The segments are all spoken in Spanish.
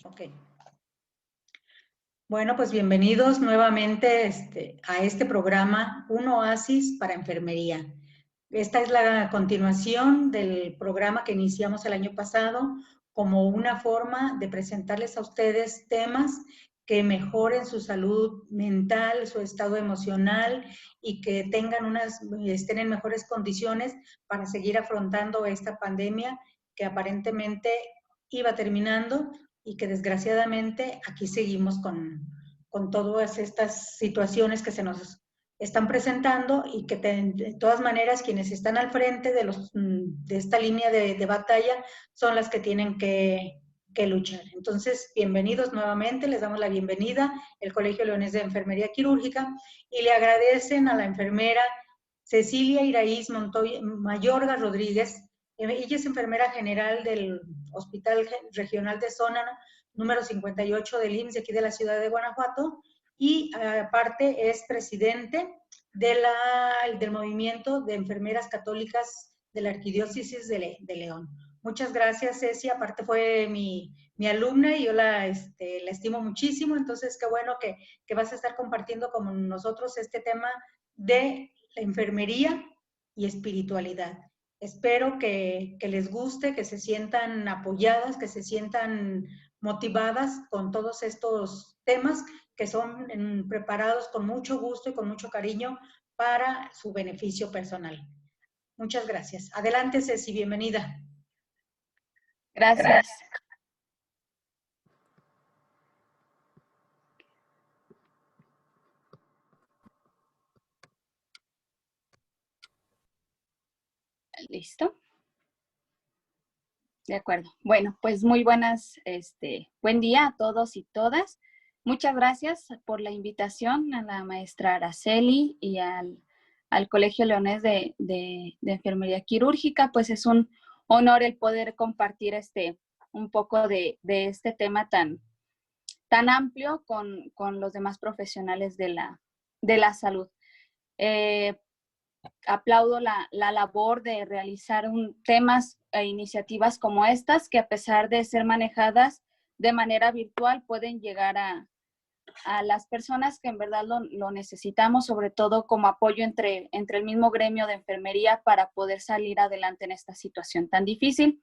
Ok. Bueno, pues bienvenidos nuevamente a este programa, Un Oasis para Enfermería. Esta es la continuación del programa que iniciamos el año pasado como una forma de presentarles a ustedes temas que mejoren su salud mental, su estado emocional y que estén en mejores condiciones para seguir afrontando esta pandemia que aparentemente iba terminando y que desgraciadamente aquí seguimos con todas estas situaciones que se nos están presentando y que de todas maneras quienes están al frente de esta línea de batalla son las que tienen que luchar. Entonces, bienvenidos nuevamente, les damos la bienvenida, el Colegio Leonés de Enfermería Quirúrgica, y le agradecen a la enfermera Cecilia Iraíz Montoya, Mayorga Rodríguez. Ella es enfermera general del Hospital Regional de Zona número 58 del IMSS de aquí de la ciudad de Guanajuato, y aparte es presidente del movimiento de enfermeras católicas de la Arquidiócesis de León. Muchas gracias, Ceci. Aparte fue mi alumna y yo la estimo muchísimo. Entonces, qué bueno que vas a estar compartiendo con nosotros este tema de la enfermería y espiritualidad. Espero que les guste, que se sientan apoyadas, que se sientan motivadas con todos estos temas que son preparados con mucho gusto y con mucho cariño para su beneficio personal. Muchas gracias. Adelante, Ceci, bienvenida. Gracias. ¿Listo? De acuerdo. Bueno, pues muy buen día a todos y todas. Muchas gracias por la invitación a la maestra Araceli y al Colegio Leonés de Enfermería Quirúrgica. Pues es un honor el poder compartir un poco de este tema tan amplio con los demás profesionales de la salud. Aplaudo la labor de realizar temas e iniciativas como estas, que a pesar de ser manejadas de manera virtual, pueden llegar a las personas que en verdad lo necesitamos, sobre todo como apoyo entre el mismo gremio de enfermería para poder salir adelante en esta situación tan difícil.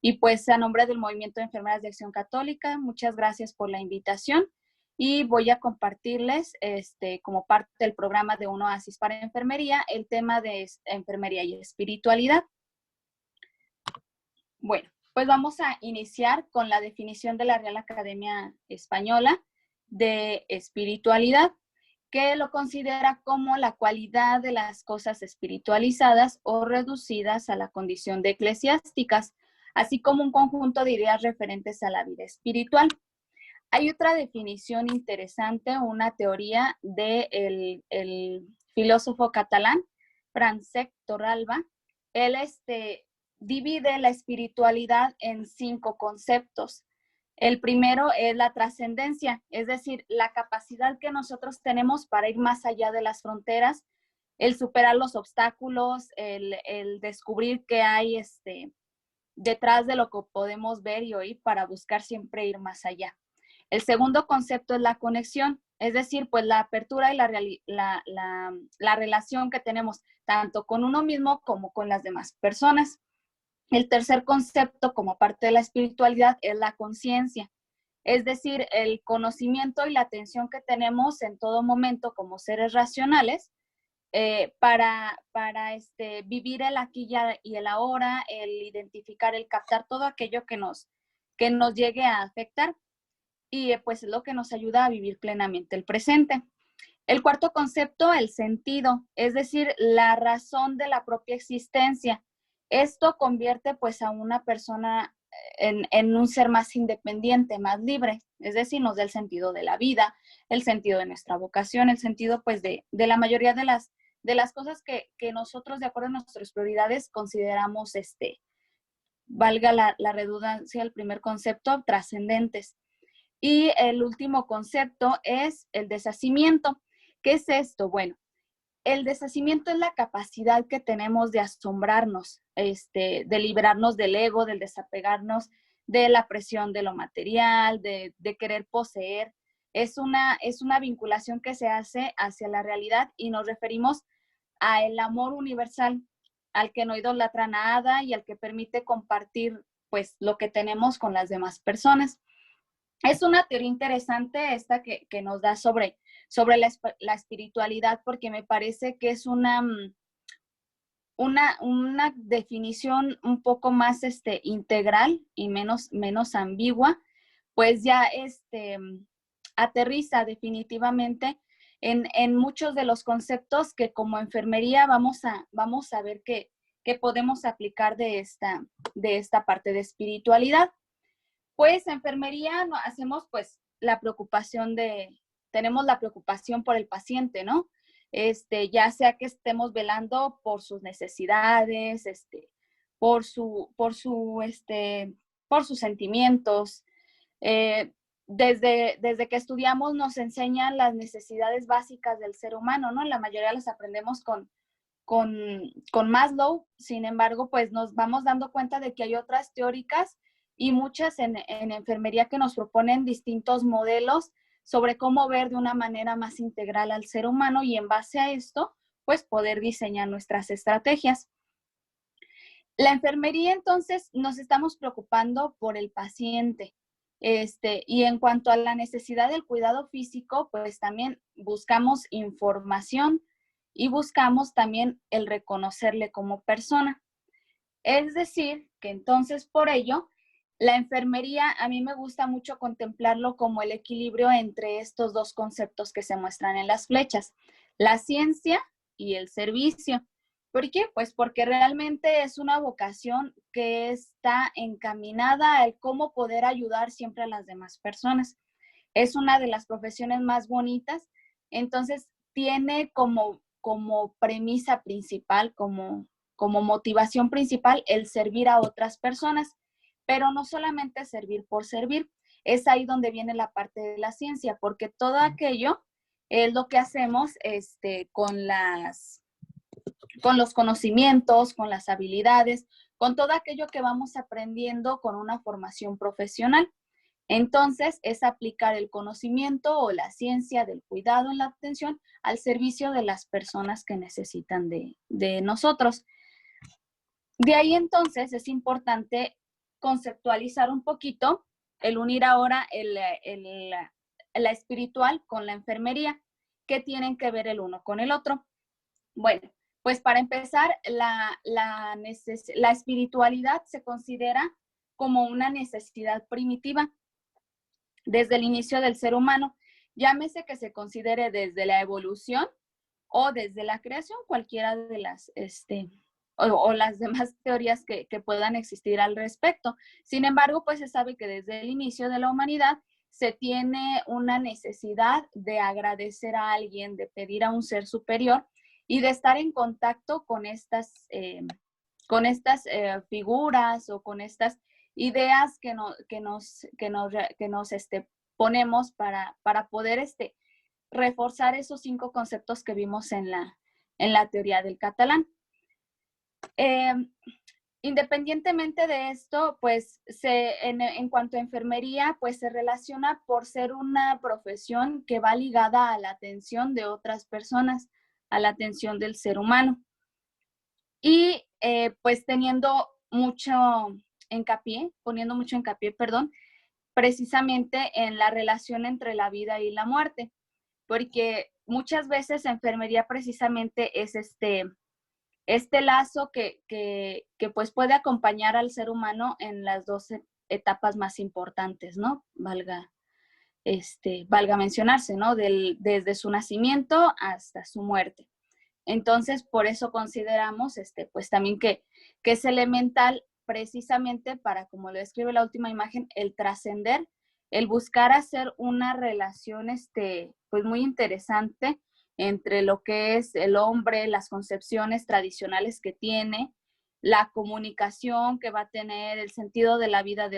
Y pues a nombre del Movimiento de Enfermeras de Acción Católica, muchas gracias por la invitación. Y voy a compartirles, como parte del programa de Un Oasis para Enfermería, el tema de enfermería y espiritualidad. Bueno, pues vamos a iniciar con la definición de la Real Academia Española de espiritualidad, que lo considera como la cualidad de las cosas espiritualizadas o reducidas a la condición de eclesiásticas, así como un conjunto de ideas referentes a la vida espiritual. Hay otra definición interesante, una teoría del filósofo catalán Francesc Torralba. Él divide la espiritualidad en 5 conceptos. El primero es la trascendencia, es decir, la capacidad que nosotros tenemos para ir más allá de las fronteras, el superar los obstáculos, el descubrir qué hay detrás de lo que podemos ver y oír para buscar siempre ir más allá. El segundo concepto es la conexión, es decir, pues la apertura y la relación que tenemos tanto con uno mismo como con las demás personas. El tercer concepto, como parte de la espiritualidad, es la conciencia, es decir, el conocimiento y la atención que tenemos en todo momento como seres racionales para vivir el aquí y el ahora, el identificar, el captar todo aquello que nos llegue a afectar. Y pues es lo que nos ayuda a vivir plenamente el presente. El cuarto concepto, el sentido, es decir, la razón de la propia existencia. Esto convierte pues a una persona en un ser más independiente, más libre, es decir, nos da el sentido de la vida, el sentido de nuestra vocación, el sentido pues de la mayoría de las cosas que nosotros, de acuerdo a nuestras prioridades, consideramos, valga la redundancia, el primer concepto, trascendentes. Y el último concepto es el deshacimiento. ¿Qué es esto? Bueno, el deshacimiento es la capacidad que tenemos de asombrarnos, de liberarnos del ego, del desapegarnos de la presión de lo material, de querer poseer. Es una vinculación que se hace hacia la realidad y nos referimos al amor universal, al que no idolatra nada y al que permite compartir pues lo que tenemos con las demás personas. Es una teoría interesante esta que nos da sobre la espiritualidad, porque me parece que es una definición un poco más integral y menos ambigua, pues ya aterriza definitivamente en muchos de los conceptos que como enfermería vamos a ver que podemos aplicar de esta parte de espiritualidad. Pues en enfermería hacemos pues tenemos la preocupación por el paciente, ¿no? Ya sea que estemos velando por sus necesidades, por sus sentimientos. Desde que estudiamos nos enseñan las necesidades básicas del ser humano, ¿no? La mayoría las aprendemos con Maslow. Sin embargo, pues nos vamos dando cuenta de que hay otras teóricas y muchas en enfermería que nos proponen distintos modelos sobre cómo ver de una manera más integral al ser humano y en base a esto, pues poder diseñar nuestras estrategias. La enfermería, entonces, nos estamos preocupando por el paciente. Y en cuanto a la necesidad del cuidado físico, pues también buscamos información y buscamos también el reconocerle como persona. Es decir, que entonces por ello, la enfermería a mí me gusta mucho contemplarlo como el equilibrio entre estos dos conceptos que se muestran en las flechas, la ciencia y el servicio. ¿Por qué? Pues porque realmente es una vocación que está encaminada al cómo poder ayudar siempre a las demás personas. Es una de las profesiones más bonitas, entonces tiene como premisa principal, como motivación principal el servir a otras personas, pero no solamente servir por servir. Es ahí donde viene la parte de la ciencia, porque todo aquello es lo que hacemos con los conocimientos, con las habilidades, con todo aquello que vamos aprendiendo con una formación profesional. Entonces, es aplicar el conocimiento o la ciencia del cuidado en la atención al servicio de las personas que necesitan de nosotros. De ahí entonces es importante conceptualizar un poquito el unir ahora la espiritual con la enfermería, que tienen que ver el uno con el otro. Bueno, pues para empezar, la espiritualidad se considera como una necesidad primitiva desde el inicio del ser humano, llámese que se considere desde la evolución o desde la creación, cualquiera de las o las demás teorías que puedan existir al respecto. Sin embargo, pues se sabe que desde el inicio de la humanidad se tiene una necesidad de agradecer a alguien, de pedir a un ser superior y de estar en contacto con estas figuras o con estas ideas que nos ponemos para poder reforzar esos 5 conceptos que vimos en la teoría del catalán. Independientemente de esto, pues en cuanto a enfermería, pues se relaciona por ser una profesión que va ligada a la atención de otras personas, a la atención del ser humano. Y pues poniendo mucho hincapié, precisamente en la relación entre la vida y la muerte, porque muchas veces enfermería precisamente es este lazo que pues puede acompañar al ser humano en las 2 etapas más importantes, ¿no? Valga mencionarse, ¿no? Desde su nacimiento hasta su muerte. Entonces, por eso consideramos, pues también que es elemental precisamente para, como lo describe la última imagen, el trascender, el buscar hacer una relación, pues muy interesante entre lo que es el hombre, las concepciones tradicionales que tiene, la comunicación que va a tener, el sentido de la vida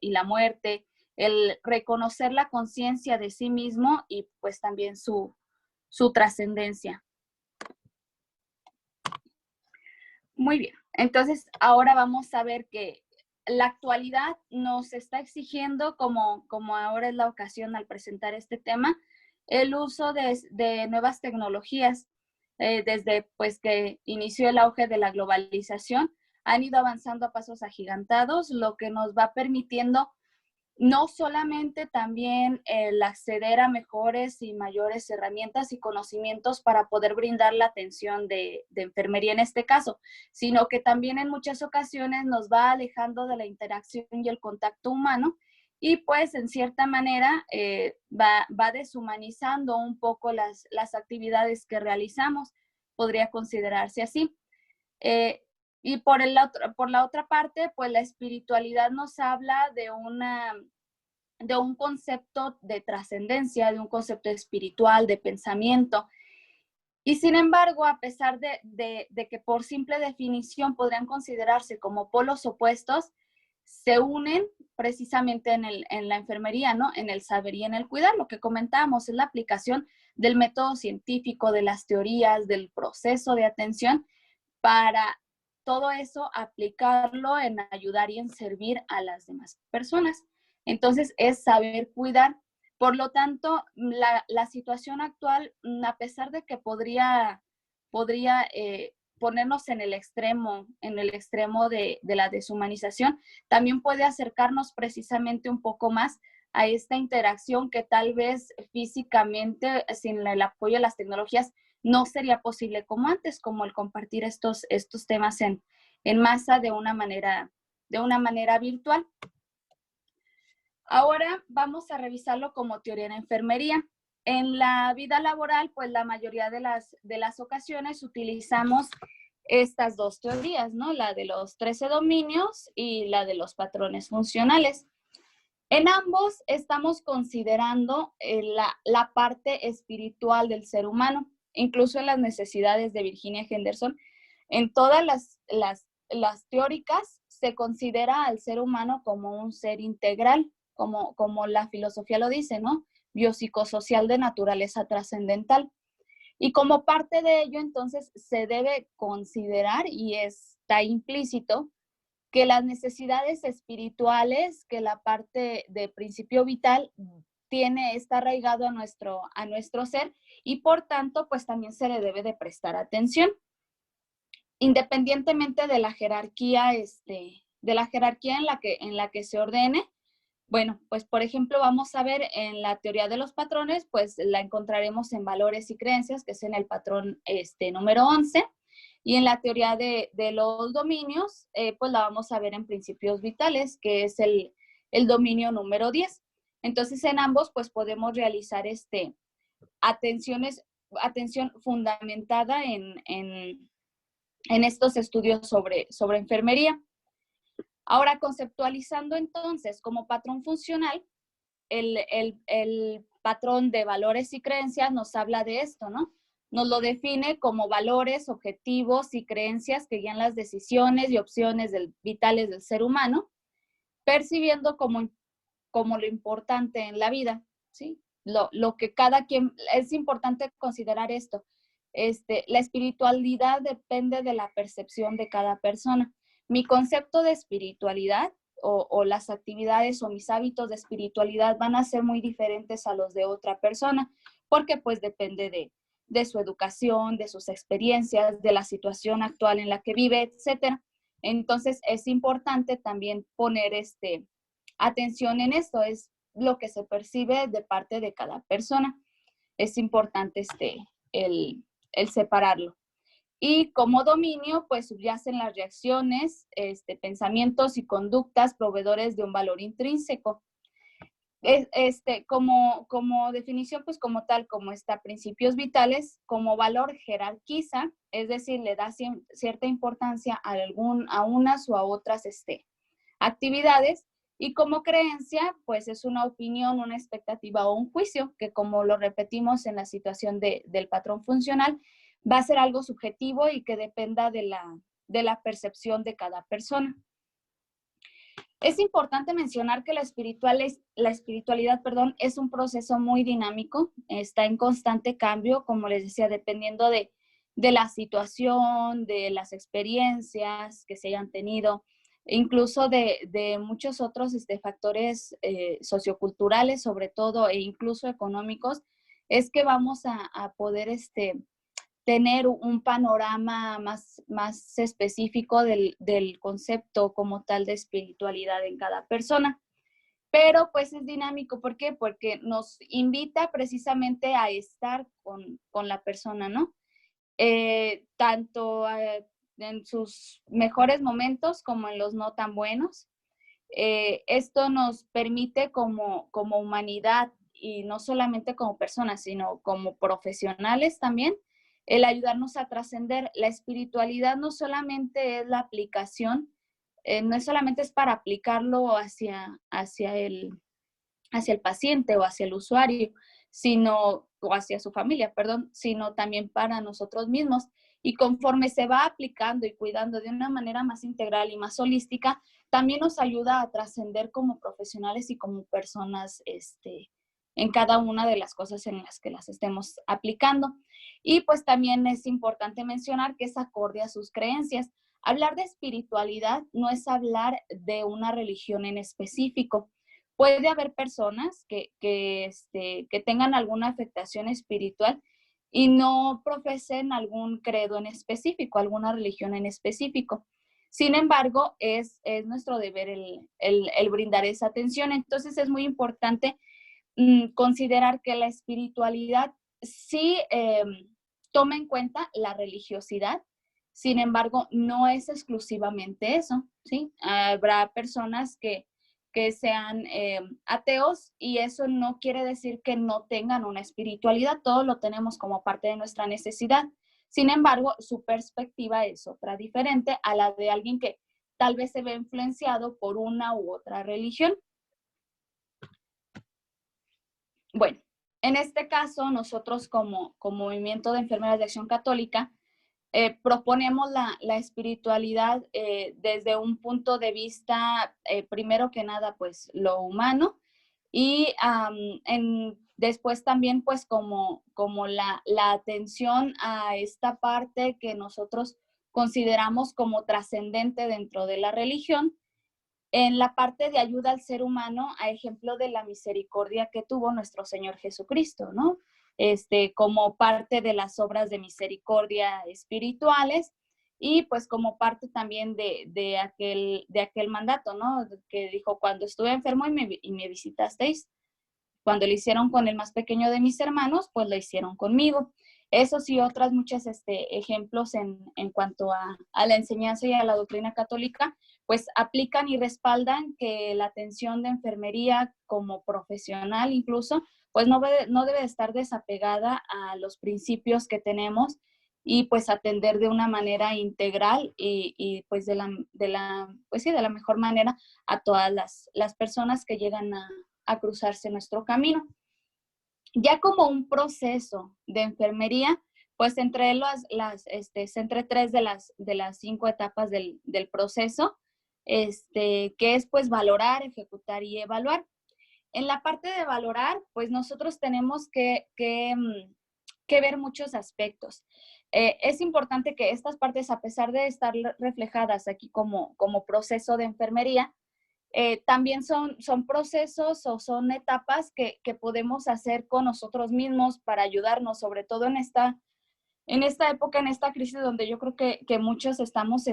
y la muerte, el reconocer la conciencia de sí mismo y pues también su trascendencia. Muy bien, entonces ahora vamos a ver que la actualidad nos está exigiendo, como ahora es la ocasión al presentar este tema, el uso de nuevas tecnologías. Desde pues que inició el auge de la globalización, han ido avanzando a pasos agigantados, lo que nos va permitiendo no solamente también el acceder a mejores y mayores herramientas y conocimientos para poder brindar la atención de enfermería en este caso, sino que también en muchas ocasiones nos va alejando de la interacción y el contacto humano y pues en cierta manera va deshumanizando un poco las actividades que realizamos, podría considerarse así. Y por la otra parte, pues la espiritualidad nos habla de un concepto de trascendencia, de un concepto espiritual, de pensamiento. Y sin embargo, a pesar de que por simple definición podrían considerarse como polos opuestos, se unen precisamente en la enfermería, ¿no? En el saber y en el cuidar. Lo que comentábamos es la aplicación del método científico, de las teorías, del proceso de atención, para todo eso aplicarlo en ayudar y en servir a las demás personas. Entonces, es saber cuidar. Por lo tanto, la situación actual, a pesar de que podría ponernos en el extremo de la deshumanización, también puede acercarnos precisamente un poco más a esta interacción que tal vez físicamente, sin el apoyo de las tecnologías, no sería posible como antes, como el compartir estos temas en masa de una manera virtual. Ahora vamos a revisarlo como teoría en enfermería. En la vida laboral, pues la mayoría de las ocasiones utilizamos estas dos teorías, ¿no? La de los 13 dominios y la de los patrones funcionales. En ambos estamos considerando la parte espiritual del ser humano, incluso en las necesidades de Virginia Henderson. En todas las teóricas se considera al ser humano como un ser integral, como la filosofía lo dice, ¿no? Biopsicosocial de naturaleza trascendental. Y como parte de ello, entonces, se debe considerar, y está implícito, que las necesidades espirituales, que la parte de principio vital está arraigado a nuestro ser y por tanto, pues también se le debe de prestar atención. Independientemente de la jerarquía, en la que se ordene. Bueno, pues por ejemplo, vamos a ver en la teoría de los patrones, pues la encontraremos en valores y creencias, que es en el patrón número 11. Y en la teoría de los dominios, pues la vamos a ver en principios vitales, que es el dominio número 10. Entonces, en ambos, pues podemos realizar atención fundamentada en estos estudios sobre enfermería. Ahora, conceptualizando entonces como patrón funcional, el patrón de valores y creencias nos habla de esto, ¿no? Nos lo define como valores, objetivos y creencias que guían las decisiones y opciones vitales del ser humano, percibiendo como lo importante en la vida, ¿sí? Lo que cada quien, es importante considerar esto. La espiritualidad depende de la percepción de cada persona. Mi concepto de espiritualidad o las actividades o mis hábitos de espiritualidad van a ser muy diferentes a los de otra persona, porque pues depende de su educación, de sus experiencias, de la situación actual en la que vive, etc. Entonces es importante también poner atención en esto, es lo que se percibe de parte de cada persona. Es importante el separarlo. Y como dominio, pues subyacen las reacciones, pensamientos y conductas proveedores de un valor intrínseco. Como definición, pues como tal, como está principios vitales, como valor jerarquiza, es decir, le da cierta importancia a unas o a otras actividades, y como creencia, pues es una opinión, una expectativa o un juicio, que como lo repetimos en la situación del patrón funcional, va a ser algo subjetivo y que dependa de la percepción de cada persona. Es importante mencionar que la espiritualidad, es un proceso muy dinámico, está en constante cambio, como les decía, dependiendo de la situación, de las experiencias que se hayan tenido, incluso de muchos otros factores socioculturales, sobre todo, e incluso económicos, es que vamos a poder tener un panorama más específico del concepto como tal de espiritualidad en cada persona. Pero pues es dinámico, ¿por qué? Porque nos invita precisamente a estar con la persona, ¿no? Tanto en sus mejores momentos como en los no tan buenos. Esto nos permite como humanidad y no solamente como personas, sino como profesionales también, el ayudarnos a trascender. La espiritualidad no solamente es la aplicación, no solamente es para aplicarlo hacia el paciente o hacia el usuario, o hacia su familia, perdón, sino también para nosotros mismos. Y conforme se va aplicando y cuidando de una manera más integral y más holística, también nos ayuda a trascender como profesionales y como personas en cada una de las cosas en las que las estemos aplicando. Y pues también es importante mencionar que es acorde a sus creencias. Hablar de espiritualidad no es hablar de una religión en específico. Puede haber personas que tengan alguna afectación espiritual y no profesen algún credo en específico, alguna religión en específico. Sin embargo, es nuestro deber el brindar esa atención. Entonces es muy importante considerar que la espiritualidad sí toma en cuenta la religiosidad. Sin embargo, no es exclusivamente eso, ¿sí? Habrá personas que sean ateos, y eso no quiere decir que no tengan una espiritualidad. Todo lo tenemos como parte de nuestra necesidad. Sin embargo, su perspectiva es otra, diferente a la de alguien que tal vez se ve influenciado por una u otra religión. Bueno, en este caso, nosotros como Movimiento de Enfermeras de Acción Católica, proponemos la espiritualidad desde un punto de vista, primero que nada, pues lo humano, y después también pues como la atención a esta parte que nosotros consideramos como trascendente dentro de la religión, en la parte de ayuda al ser humano, a ejemplo de la misericordia que tuvo nuestro Señor Jesucristo, ¿no? Como parte de las obras de misericordia espirituales, y pues como parte también de aquel mandato, ¿no? Que dijo: cuando estuve enfermo y me visitasteis, cuando lo hicieron con el más pequeño de mis hermanos, pues lo hicieron conmigo. Esos y otras muchos ejemplos en cuanto a la enseñanza y a la doctrina católica, pues aplican y respaldan que la atención de enfermería como profesional incluso, pues no debe estar desapegada a los principios que tenemos, y pues atender de una manera integral y pues de la mejor manera a todas las personas que llegan a cruzarse nuestro camino. Ya como un proceso de enfermería, pues entre tres de las 5 etapas del proceso, que es pues valorar, ejecutar y evaluar. En la parte de valorar, pues nosotros tenemos que ver muchos aspectos. Es importante que estas partes, a pesar de estar reflejadas aquí como proceso de enfermería, también son procesos o son etapas que podemos hacer con nosotros mismos para ayudarnos, sobre todo en esta época, en esta crisis donde yo creo que muchos estamos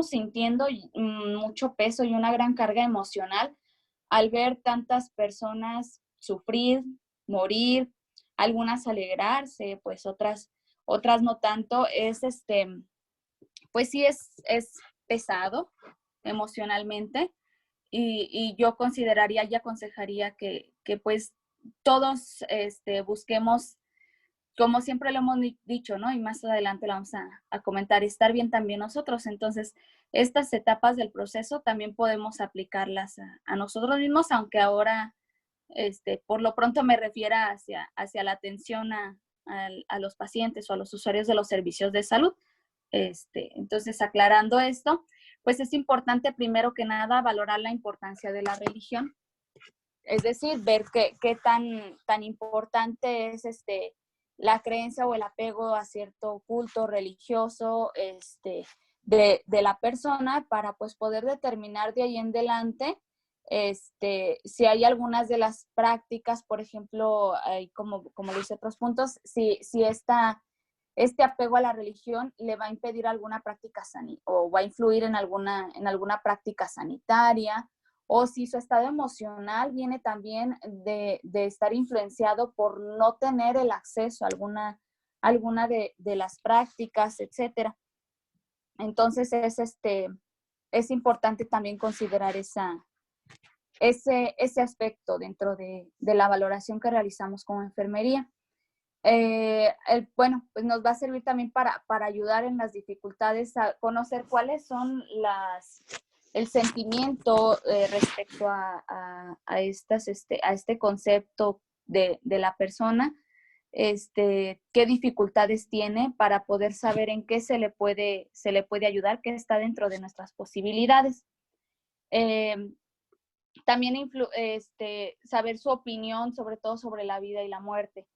sintiendo mucho peso y una gran carga emocional al ver tantas personas sufrir, morir, algunas alegrarse, pues otras no tanto. Pues sí es pesado emocionalmente, y yo consideraría y aconsejaría que pues todos busquemos, como siempre lo hemos dicho, ¿no? Y más adelante lo vamos a comentar, estar bien también nosotros. Entonces, estas etapas del proceso también podemos aplicarlas a nosotros mismos, aunque ahora, por lo pronto me refiera hacia la atención a los pacientes o a los usuarios de los servicios de salud. Entonces, aclarando esto, pues es importante primero que nada valorar la importancia de la religión, es decir, ver qué tan importante es la creencia o el apego a cierto culto religioso de la persona para pues poder determinar de ahí en adelante si hay algunas de las prácticas, por ejemplo, como le hice otros puntos, si este apego a la religión le va a impedir alguna práctica sanitaria o va a influir en alguna práctica sanitaria, o si su estado emocional viene también de estar influenciado por no tener el acceso a alguna de las prácticas, etcétera. Entonces es importante también considerar ese aspecto dentro de la valoración que realizamos como enfermería. Bueno, pues nos va a servir también para ayudar en las dificultades a conocer cuáles son el sentimiento respecto a este concepto de la persona, qué dificultades tiene para poder saber en qué se le puede ayudar, qué está dentro de nuestras posibilidades. También saber su opinión, sobre todo sobre la vida y la muerte.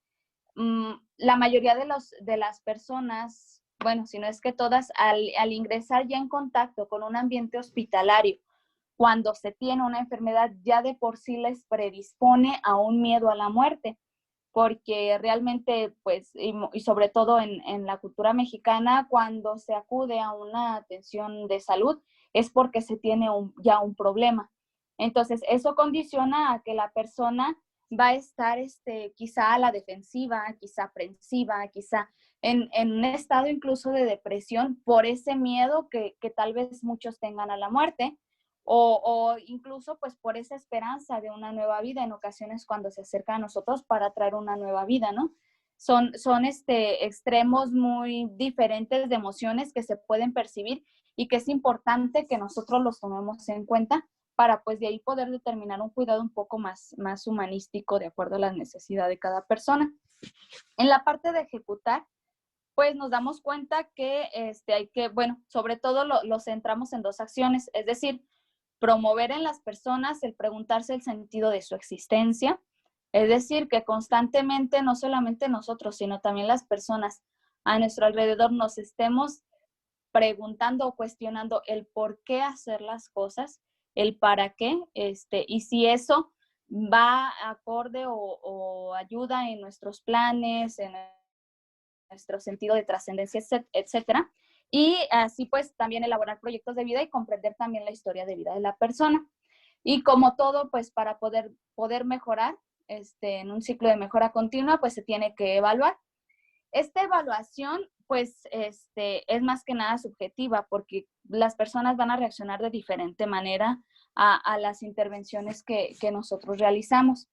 La mayoría de las personas, bueno, si no es que todas, al ingresar ya en contacto con un ambiente hospitalario, cuando se tiene una enfermedad, ya de por sí les predispone a un miedo a la muerte, porque realmente, pues, y sobre todo en la cultura mexicana, cuando se acude a una atención de salud, es porque se tiene ya un problema. Entonces, eso condiciona a que la persona va a estar quizá a la defensiva, quizá aprensiva, quizá en un estado incluso de depresión por ese miedo que tal vez muchos tengan a la muerte, o incluso pues por esa esperanza de una nueva vida en ocasiones cuando se acerca a nosotros para traer una nueva vida, ¿no? Son extremos muy diferentes de emociones que se pueden percibir y que es importante que nosotros los tomemos en cuenta para pues de ahí poder determinar un cuidado un poco más humanístico de acuerdo a la necesidad de cada persona. En la parte de ejecutar, pues nos damos cuenta que hay que, bueno, sobre todo lo centramos en dos acciones, es decir, promover en las personas el preguntarse el sentido de su existencia, es decir, que constantemente, no solamente nosotros, sino también las personas a nuestro alrededor nos estemos preguntando o cuestionando el por qué hacer las cosas, el para qué, y si eso va acorde o ayuda en nuestros planes, en nuestro sentido de trascendencia, etcétera. Y así pues también elaborar proyectos de vida y comprender también la historia de vida de la persona. Y como todo, pues para poder mejorar en un ciclo de mejora continua, pues se tiene que evaluar. Esta evaluación, pues, es más que nada subjetiva porque las personas van a reaccionar de diferente manera a las intervenciones que nosotros realizamos.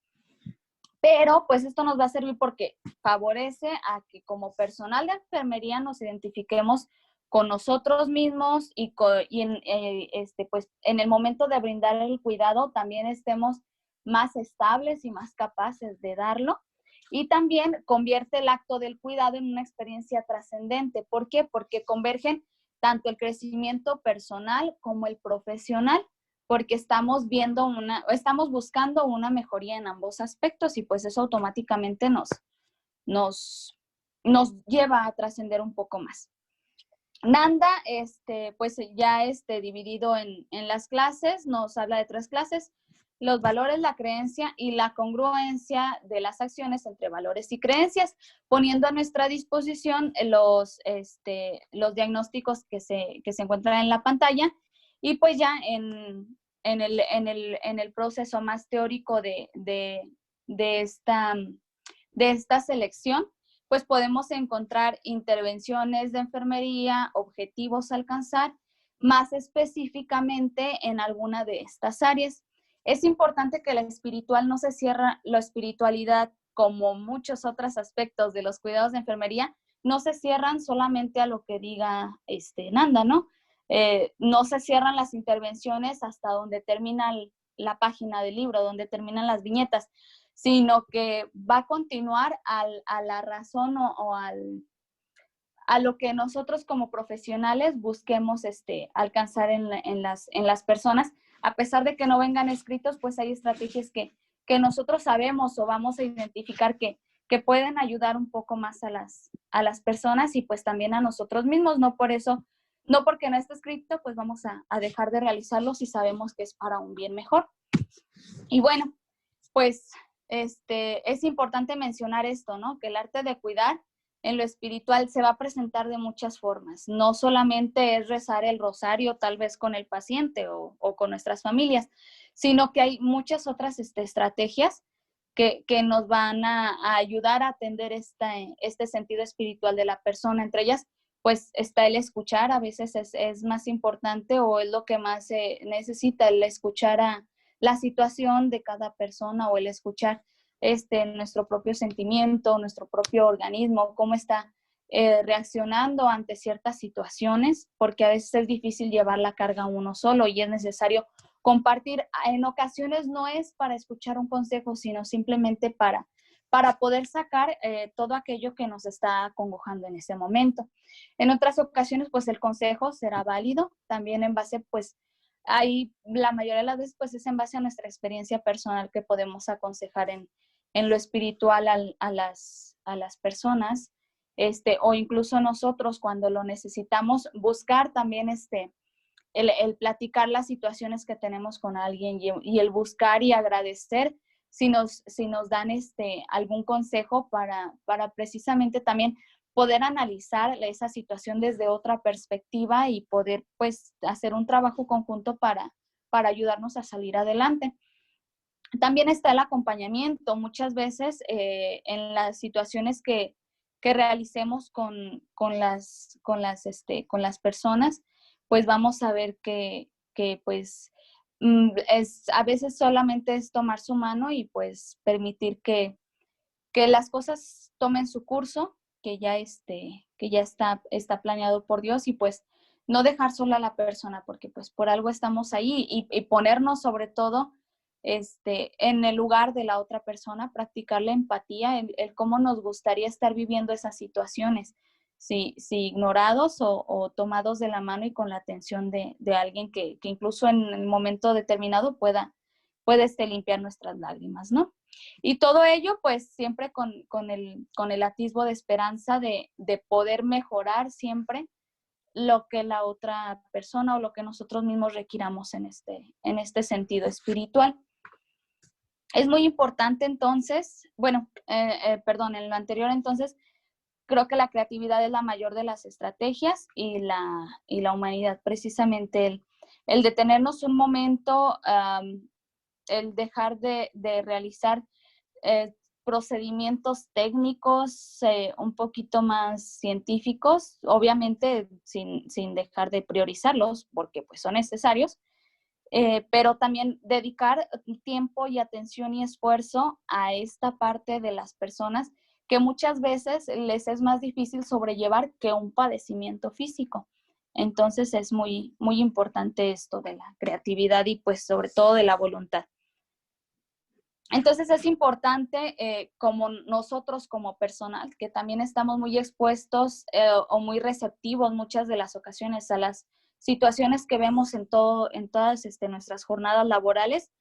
Pero, pues, esto nos va a servir porque favorece a que como personal de enfermería nos identifiquemos con nosotros mismos y pues, en el momento de brindar el cuidado también estemos más estables y más capaces de darlo. Y también convierte el acto del cuidado en una experiencia trascendente. ¿Por qué? Porque convergen tanto el crecimiento personal como el profesional, porque estamos buscando una mejoría en ambos aspectos y pues eso automáticamente nos lleva a trascender un poco más. Nanda, pues ya dividido en las clases, nos habla de 3 clases: los valores, la creencia y la congruencia de las acciones entre valores y creencias, poniendo a nuestra disposición los diagnósticos que se encuentran en la pantalla. Y pues ya en el proceso más teórico de esta selección, pues podemos encontrar intervenciones de enfermería, objetivos a alcanzar, más específicamente en alguna de estas áreas. Es importante que la espiritualidad, como muchos otros aspectos de los cuidados de enfermería, no se cierran solamente a lo que diga Nanda, ¿no? No se cierran las intervenciones hasta donde termina la página del libro, donde terminan las viñetas, sino que va a continuar a la razón o a lo que nosotros como profesionales busquemos alcanzar en las personas. A pesar de que no vengan escritos, pues hay estrategias que nosotros sabemos o vamos a identificar que pueden ayudar un poco más a las personas y pues también a nosotros mismos. No por eso no porque no esté escrito, pues vamos a dejar de realizarlo si sabemos que es para un bien mejor. Y bueno, pues es importante mencionar esto, ¿no? Que el arte de cuidar en lo espiritual se va a presentar de muchas formas. No solamente es rezar el rosario tal vez con el paciente o con nuestras familias, sino que hay muchas otras estrategias que nos van a ayudar a atender este sentido espiritual de la persona. Entre ellas, pues está el escuchar, a veces es más importante o es lo que más se necesita, el escuchar a la situación de cada persona o el escuchar nuestro propio sentimiento, nuestro propio organismo, cómo está reaccionando ante ciertas situaciones, porque a veces es difícil llevar la carga uno solo y es necesario compartir. En ocasiones no es para escuchar un consejo, sino simplemente para poder sacar todo aquello que nos está acongojando en ese momento. En otras ocasiones, pues el consejo será válido, también en base, pues, ahí la mayoría de las veces, pues, es en base a nuestra experiencia personal que podemos aconsejar en lo espiritual a las personas, o incluso nosotros cuando lo necesitamos, buscar también el platicar las situaciones que tenemos con alguien y el buscar y agradecer si nos dan algún consejo para precisamente también poder analizar esa situación desde otra perspectiva y poder pues hacer un trabajo conjunto para ayudarnos a salir adelante. También está el acompañamiento. Muchas veces en las situaciones que realicemos con las personas, pues vamos a ver que pues a veces solamente es tomar su mano y pues permitir que las cosas tomen su curso, que ya está planeado por Dios y pues no dejar sola a la persona, porque pues por algo estamos ahí y ponernos sobre todo en el lugar de la otra persona, practicar la empatía, el cómo nos gustaría estar viviendo esas situaciones, si ignorados o tomados de la mano y con la atención de alguien que incluso en el momento determinado puede limpiar nuestras lágrimas, ¿no? Y todo ello, pues, siempre con el atisbo de esperanza de poder mejorar siempre lo que la otra persona o lo que nosotros mismos requiramos en este sentido espiritual. Es muy importante entonces, en lo anterior entonces, creo que la creatividad es la mayor de las estrategias y la humanidad, precisamente el detenernos un momento, el dejar de realizar procedimientos técnicos un poquito más científicos, obviamente sin dejar de priorizarlos, porque pues son necesarios, pero también dedicar tiempo y atención y esfuerzo a esta parte de las personas que muchas veces les es más difícil sobrellevar que un padecimiento físico. Entonces es muy, muy importante esto de la creatividad y pues sobre todo de la voluntad. Entonces es importante como nosotros como personal, que también estamos muy expuestos o muy receptivos muchas de las ocasiones a las situaciones que vemos en todas nuestras jornadas laborales,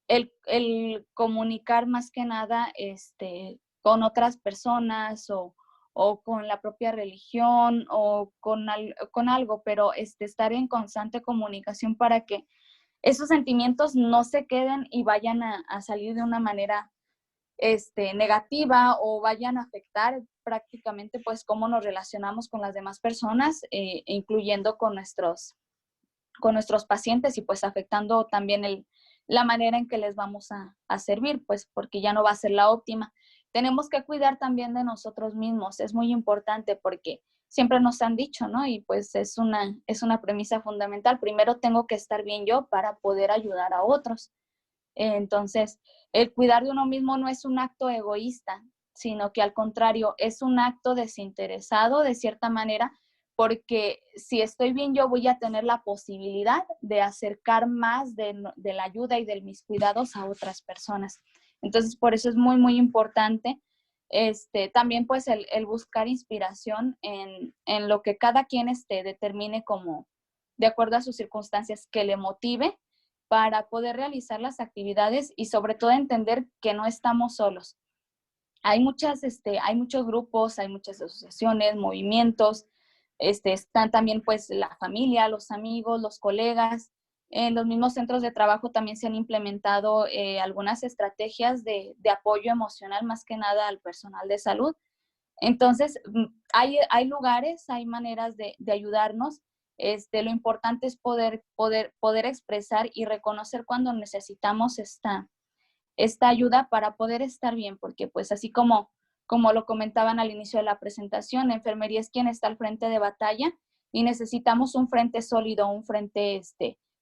el comunicar más que nada con otras personas o con la propia religión o con algo, pero estar en constante comunicación para que esos sentimientos no se queden y vayan a salir de una manera negativa o vayan a afectar prácticamente pues cómo nos relacionamos con las demás personas, incluyendo con nuestros pacientes y pues afectando también la manera en que les vamos a servir, pues porque ya no va a ser la óptima. Tenemos que cuidar también de nosotros mismos, es muy importante porque siempre nos han dicho, ¿no? Y pues es una premisa fundamental. Primero tengo que estar bien yo para poder ayudar a otros. Entonces, el cuidar de uno mismo no es un acto egoísta, sino que al contrario, es un acto desinteresado de cierta manera, porque si estoy bien yo voy a tener la posibilidad de acercar más de la ayuda y de mis cuidados a otras personas. Entonces, por eso es muy, muy importante también pues el buscar inspiración en lo que cada quien determine como de acuerdo a sus circunstancias que le motive para poder realizar las actividades y sobre todo entender que no estamos solos. Hay muchos grupos, hay muchas asociaciones, movimientos Están también pues la familia, los amigos, los colegas. En los mismos centros de trabajo también se han implementado algunas estrategias de apoyo emocional, más que nada al personal de salud. Entonces, hay lugares, hay maneras de ayudarnos. Lo importante es poder expresar y reconocer cuando necesitamos esta ayuda para poder estar bien, porque pues así como lo comentaban al inicio de la presentación, la enfermería es quien está al frente de batalla y necesitamos un frente sólido, un frente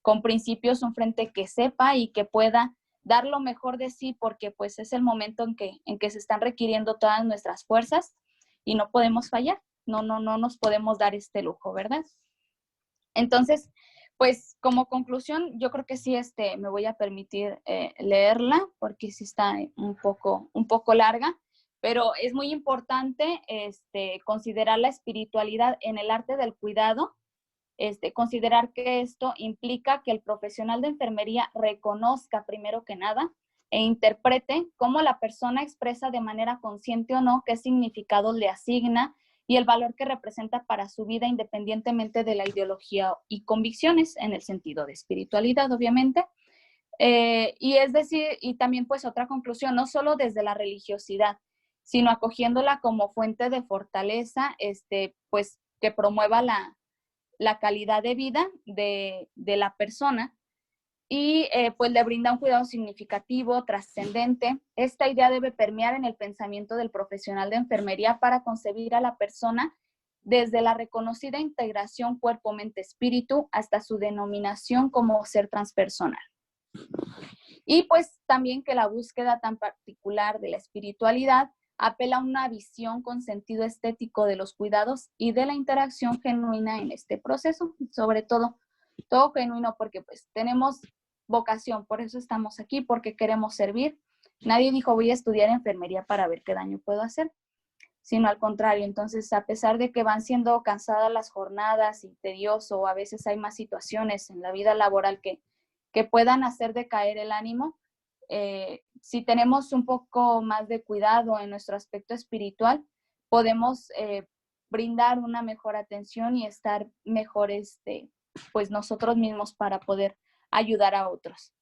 con principios, un frente que sepa y que pueda dar lo mejor de sí, porque pues es el momento en que se están requiriendo todas nuestras fuerzas y no podemos fallar, no nos podemos dar este lujo, ¿verdad? Entonces, pues como conclusión, yo creo que sí me voy a permitir leerla, porque sí está un poco larga, pero es muy importante considerar la espiritualidad en el arte del cuidado, considerar que esto implica que el profesional de enfermería reconozca primero que nada e interprete cómo la persona expresa de manera consciente o no qué significado le asigna y el valor que representa para su vida independientemente de la ideología y convicciones en el sentido de espiritualidad, obviamente. Y es decir, y también pues otra conclusión, no solo desde la religiosidad, sino acogiéndola como fuente de fortaleza, pues que promueva la calidad de vida de la persona y pues le brinda un cuidado significativo, trascendente. Esta idea debe permear en el pensamiento del profesional de enfermería para concebir a la persona desde la reconocida integración cuerpo-mente-espíritu hasta su denominación como ser transpersonal. Y pues también que la búsqueda tan particular de la espiritualidad apela a una visión con sentido estético de los cuidados y de la interacción genuina en este proceso, sobre todo genuino, porque pues tenemos vocación, por eso estamos aquí, porque queremos servir. Nadie dijo voy a estudiar enfermería para ver qué daño puedo hacer, sino al contrario. Entonces, a pesar de que van siendo cansadas las jornadas y tedioso, o a veces hay más situaciones en la vida laboral que puedan hacer decaer el ánimo, si tenemos un poco más de cuidado en nuestro aspecto espiritual, podemos brindar una mejor atención y estar mejor pues nosotros mismos para poder ayudar a otros.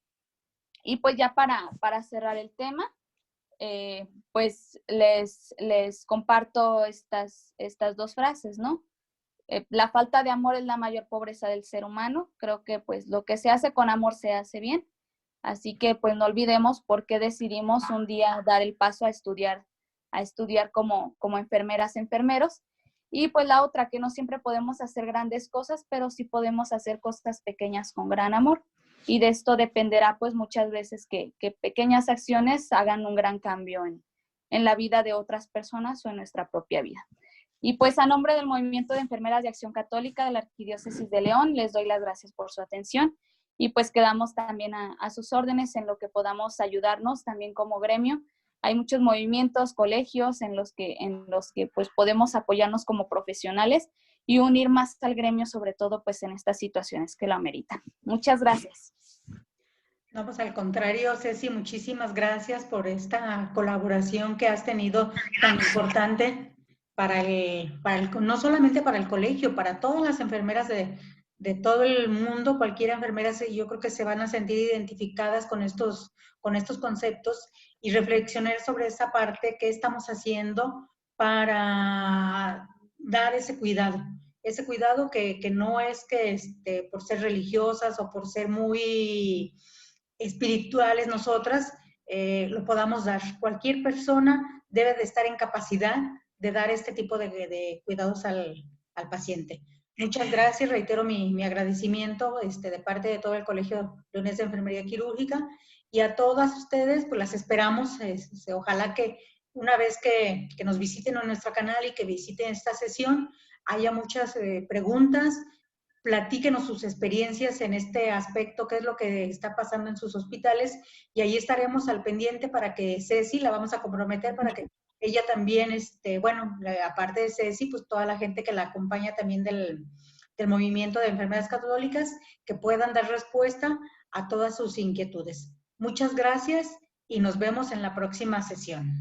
Y pues ya para cerrar el tema, pues les comparto estas dos frases, ¿no? La falta de amor es la mayor pobreza del ser humano. Creo que pues lo que se hace con amor se hace bien. Así que pues no olvidemos por qué decidimos un día dar el paso a estudiar como enfermeras, enfermeros. Y pues la otra, que no siempre podemos hacer grandes cosas, pero sí podemos hacer cosas pequeñas con gran amor. Y de esto dependerá pues muchas veces que pequeñas acciones hagan un gran cambio en la vida de otras personas o en nuestra propia vida. Y pues a nombre del Movimiento de Enfermeras de Acción Católica de la Arquidiócesis de León, les doy las gracias por su atención. Y pues quedamos también a sus órdenes en lo que podamos ayudarnos también como gremio. Hay muchos movimientos, colegios en los que pues podemos apoyarnos como profesionales y unir más al gremio, sobre todo pues en estas situaciones que lo ameritan. Muchas gracias. No, pues al contrario, Ceci, muchísimas gracias por esta colaboración que has tenido tan importante no solamente para el colegio, para todas las enfermeras de todo el mundo. Cualquier enfermera, yo creo que se van a sentir identificadas con estos conceptos y reflexionar sobre esa parte, qué estamos haciendo para dar ese cuidado que no es que por ser religiosas o por ser muy espirituales nosotras lo podamos dar. Cualquier persona debe de estar en capacidad de dar este tipo de cuidados al paciente. Muchas gracias, reitero mi agradecimiento de parte de todo el Colegio Leonés de Enfermería Quirúrgica, y a todas ustedes pues las esperamos. Ojalá que una vez que nos visiten en nuestro canal y que visiten esta sesión, haya muchas preguntas. Platíquenos sus experiencias en este aspecto, qué es lo que está pasando en sus hospitales, y ahí estaremos al pendiente para que Ceci, la vamos a comprometer para que ella también, aparte de Ceci, pues toda la gente que la acompaña también del movimiento de enfermeras católicas, que puedan dar respuesta a todas sus inquietudes. Muchas gracias y nos vemos en la próxima sesión.